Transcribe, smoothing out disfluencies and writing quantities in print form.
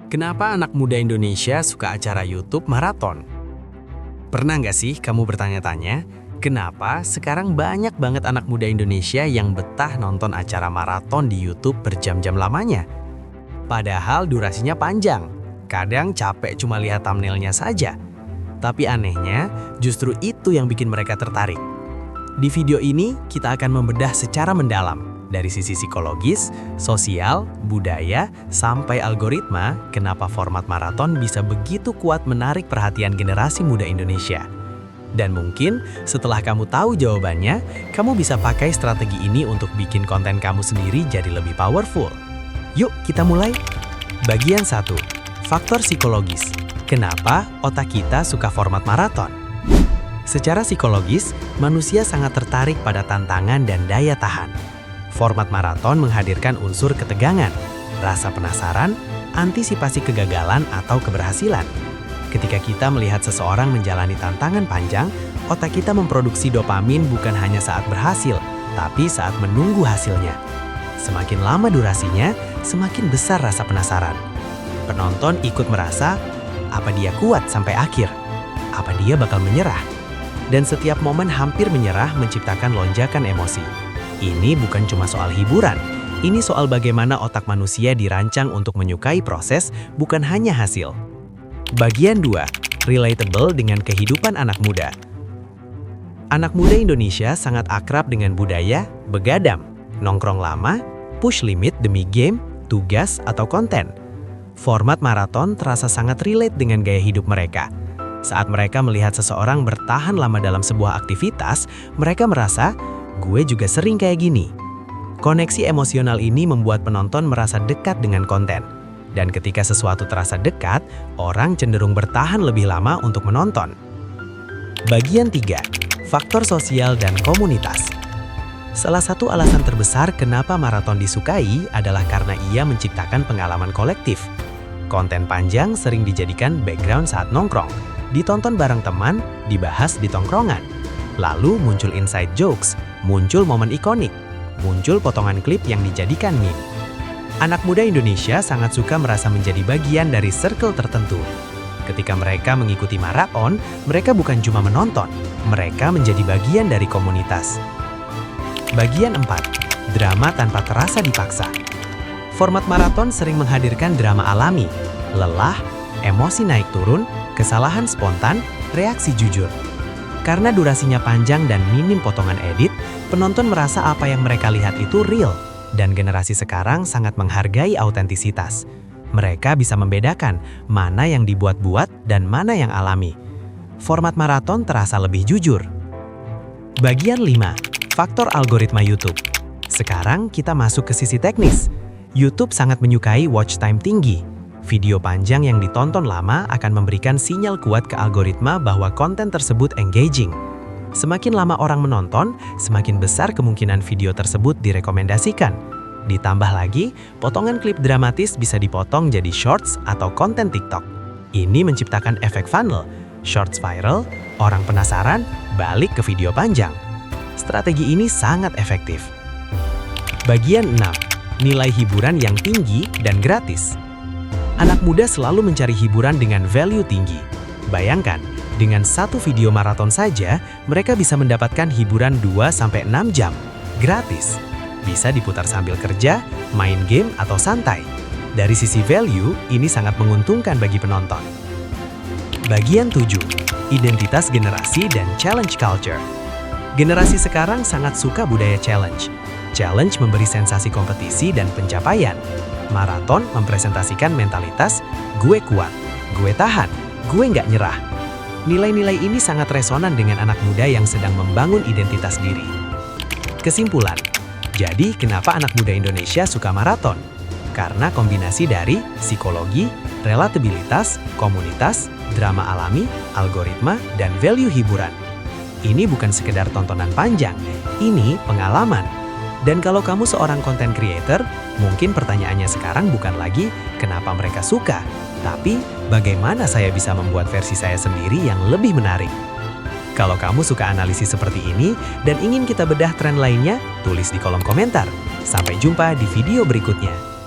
Kenapa anak muda Indonesia suka acara YouTube maraton? Pernah nggak sih kamu bertanya-tanya, kenapa sekarang banyak banget anak muda Indonesia yang betah nonton acara maraton di YouTube berjam-jam lamanya? Padahal durasinya panjang, kadang capek cuma lihat thumbnailnya saja. Tapi anehnya, justru itu yang bikin mereka tertarik. Di video ini, kita akan membedah secara mendalam, dari sisi psikologis, sosial, budaya, sampai algoritma, kenapa format maraton bisa begitu kuat menarik perhatian generasi muda Indonesia. Dan mungkin setelah kamu tahu jawabannya, kamu bisa pakai strategi ini untuk bikin konten kamu sendiri jadi lebih powerful. Yuk kita mulai. Bagian 1. Faktor psikologis. Kenapa otak kita suka format maraton? Secara psikologis, manusia sangat tertarik pada tantangan dan daya tahan. Format maraton menghadirkan unsur ketegangan, rasa penasaran, antisipasi kegagalan atau keberhasilan. Ketika kita melihat seseorang menjalani tantangan panjang, otak kita memproduksi dopamin bukan hanya saat berhasil, tapi saat menunggu hasilnya. Semakin lama durasinya, semakin besar rasa penasaran. Penonton ikut merasa, apa dia kuat sampai akhir? Apa dia bakal menyerah? Dan setiap momen hampir menyerah menciptakan lonjakan emosi. Ini bukan cuma soal hiburan, ini soal bagaimana otak manusia dirancang untuk menyukai proses, bukan hanya hasil. Bagian 2. Relatable dengan kehidupan anak muda. Anak muda Indonesia sangat akrab dengan budaya begadang, nongkrong lama, push limit demi game, tugas, atau konten. Format maraton terasa sangat relate dengan gaya hidup mereka. Saat mereka melihat seseorang bertahan lama dalam sebuah aktivitas, mereka merasa, gue juga sering kayak gini. Koneksi emosional ini membuat penonton merasa dekat dengan konten. Dan ketika sesuatu terasa dekat, orang cenderung bertahan lebih lama untuk menonton. Bagian 3. Faktor sosial dan komunitas. Salah satu alasan terbesar kenapa maraton disukai adalah karena ia menciptakan pengalaman kolektif. Konten panjang sering dijadikan background saat nongkrong, ditonton bareng teman, dibahas di tongkrongan. Lalu muncul inside jokes, muncul momen ikonik, muncul potongan klip yang dijadikan meme. Anak muda Indonesia sangat suka merasa menjadi bagian dari circle tertentu. Ketika mereka mengikuti maraton, mereka bukan cuma menonton, mereka menjadi bagian dari komunitas. Bagian 4. Drama tanpa terasa dipaksa. Format maraton sering menghadirkan drama alami, lelah, emosi naik turun, kesalahan spontan, reaksi jujur. Karena durasinya panjang dan minim potongan edit, penonton merasa apa yang mereka lihat itu real, dan generasi sekarang sangat menghargai autentisitas. Mereka bisa membedakan mana yang dibuat-buat dan mana yang alami. Format maraton terasa lebih jujur. Bagian 5. Faktor algoritma YouTube. Sekarang kita masuk ke sisi teknis. YouTube sangat menyukai watch time tinggi. Video panjang yang ditonton lama akan memberikan sinyal kuat ke algoritma bahwa konten tersebut engaging. Semakin lama orang menonton, semakin besar kemungkinan video tersebut direkomendasikan. Ditambah lagi, potongan klip dramatis bisa dipotong jadi shorts atau konten TikTok. Ini menciptakan efek funnel, shorts viral, orang penasaran, balik ke video panjang. Strategi ini sangat efektif. Bagian 6. Nilai hiburan yang tinggi dan gratis. Anak muda selalu mencari hiburan dengan value tinggi. Bayangkan, dengan satu video maraton saja, mereka bisa mendapatkan hiburan 2-6 jam. Gratis. Bisa diputar sambil kerja, main game, atau santai. Dari sisi value, ini sangat menguntungkan bagi penonton. Bagian 7. Identitas generasi dan challenge culture. Generasi sekarang sangat suka budaya challenge. Challenge memberi sensasi kompetisi dan pencapaian. Maraton mempresentasikan mentalitas, gue kuat, gue tahan, gue nggak nyerah. Nilai-nilai ini sangat resonan dengan anak muda yang sedang membangun identitas diri. Kesimpulan, jadi kenapa anak muda Indonesia suka maraton? Karena kombinasi dari psikologi, relatabilitas, komunitas, drama alami, algoritma, dan value hiburan. Ini bukan sekedar tontonan panjang, ini pengalaman. Dan kalau kamu seorang content creator, mungkin pertanyaannya sekarang bukan lagi kenapa mereka suka, tapi bagaimana saya bisa membuat versi saya sendiri yang lebih menarik. Kalau kamu suka analisis seperti ini dan ingin kita bedah tren lainnya, tulis di kolom komentar. Sampai jumpa di video berikutnya.